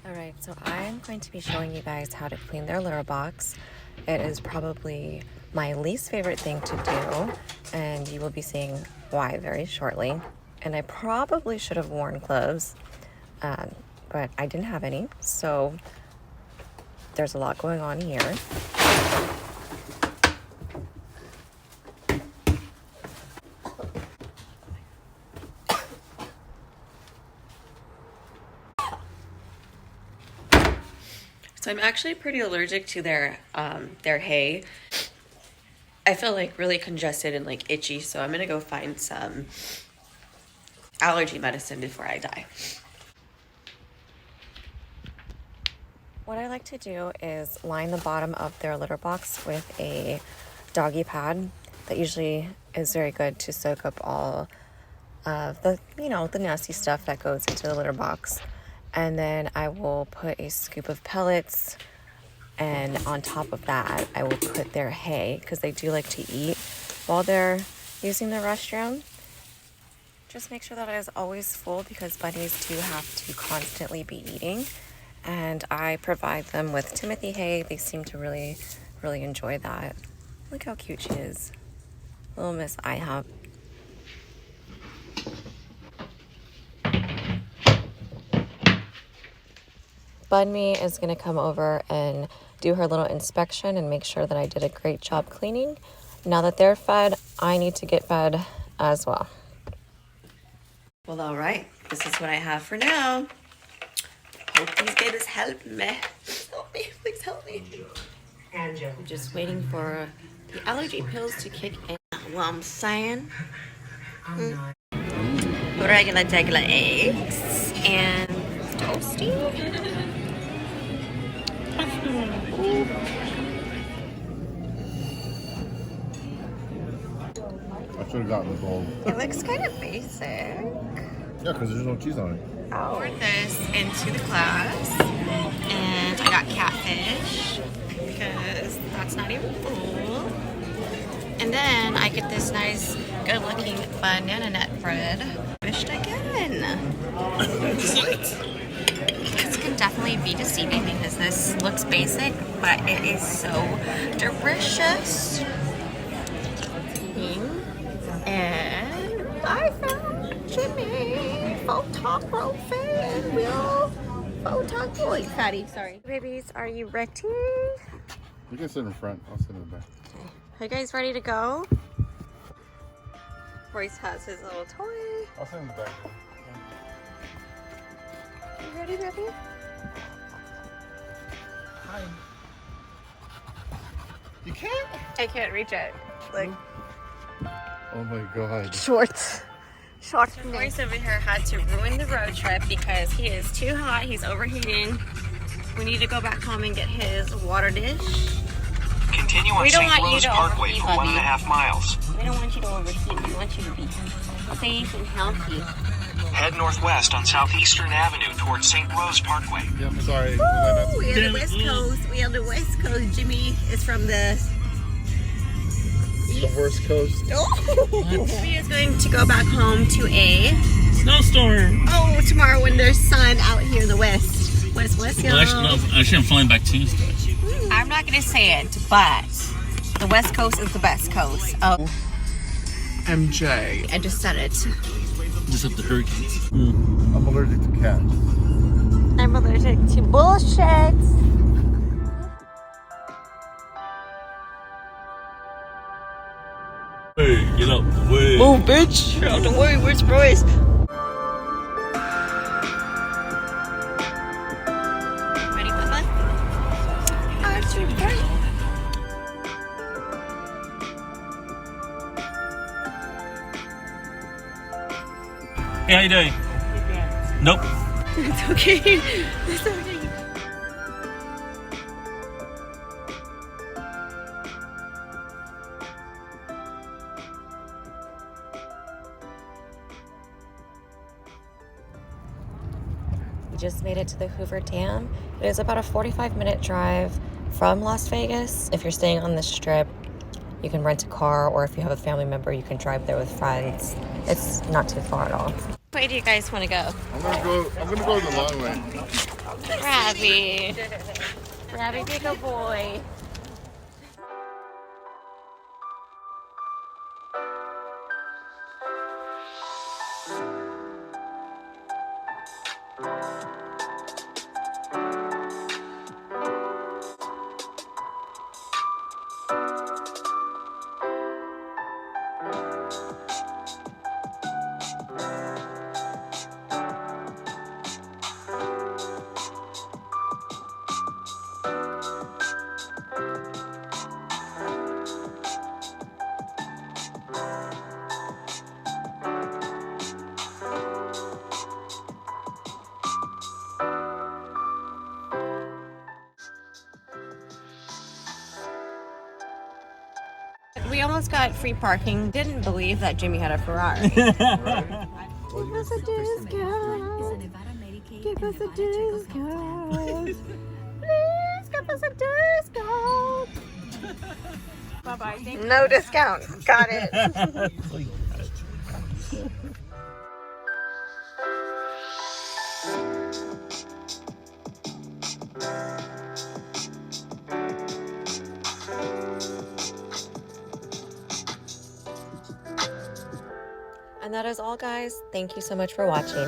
Alright, so I'm going to be showing you guys how to clean their litter box. It is probably my least favorite thing to do, and you will be seeing why very shortly. And I probably should have worn gloves, but I didn't have any, so there's a lot going on here. So I'm actually pretty allergic to their hay. I feel like really congested and like itchy, so I'm gonna go find some allergy medicine before I die. What I like to do is line the bottom of their litter box with a doggy pad. That usually is very good to soak up all of the, the nasty stuff that goes into the litter box. And then I will put a scoop of pellets, and on top of that, I will put their hay, because they do like to eat while they're using the restroom. Just make sure that it is always full, because bunnies do have to constantly be eating. And I provide them with Timothy hay. They seem to really, really enjoy that. Look how cute she is. Little Miss IHOP. Bunny is going to come over and do her little inspection and make sure that I did a great job cleaning. Now that they're fed, I need to get fed as well. Well, all right. This is what I have for now. Hope these babies help me. Help me. Please help me. I'm just waiting for the allergy pills to kick in. What I'm saying. Regular eggs and toasty. I should have gotten the bowl. It looks kind of basic. Yeah, because there's no cheese on it. I poured this into the glass, and I got catfish because that's not even full. And then I get this nice, good-looking banana nut bread. Fished again. This can definitely be deceiving because this looks basic, but it is so delicious. And I found Jimmy photography. We'll photography. Fatty, sorry. Babies, are you ready? You can sit in front. I'll sit in the back. Okay. Are you guys ready to go? Royce has his little toy. I'll sit in the back. You ready, baby? Hi. You can't? I can't reach it. Like. Oh my god. Shorts. Royce over here had to ruin the road trip because he is too hot. He's overheating. We need to go back home and get his water dish. Continue on St. Rose Parkway for 1.5 miles. We don't want you to overheat. We want you to be safe and healthy. Head northwest on Southeastern Avenue towards St. Rose Parkway. Yeah, I'm sorry. Woo! We are the West Coast. We are the West Coast. Jimmy is from the worst coast. Oh! Jimmy is going to go back home to a snowstorm. Oh, tomorrow when there's sun out here in the west. West, y'all. Well, actually, I'm flying back Tuesday. I'm not going to say it, but the West Coast is the best coast. Oh. MJ. I just said it. Just up the hurricanes. I'm allergic to cats. I'm allergic to bullshit. Hey, get out the way. Move, bitch. Get out the way. Where's Royce? Ready, Papa? Are you ready? Hey, how you doing? Nope. It's okay. It's okay. We just made it to the Hoover Dam. It is about a 45-minute drive from Las Vegas. If you're staying on the Strip, you can rent a car, or if you have a family member, you can drive there with friends. It's not too far at all. Which way do you guys want to go? I'm gonna go the long way. Ravi. Ravi, be a good boy. We almost got free parking. Didn't believe that Jimmy had a Ferrari. Give us a discount. Give us a discount. Please give us a discount. Bye-bye. No discount. Got it. And that is all, guys. Thank you so much for watching.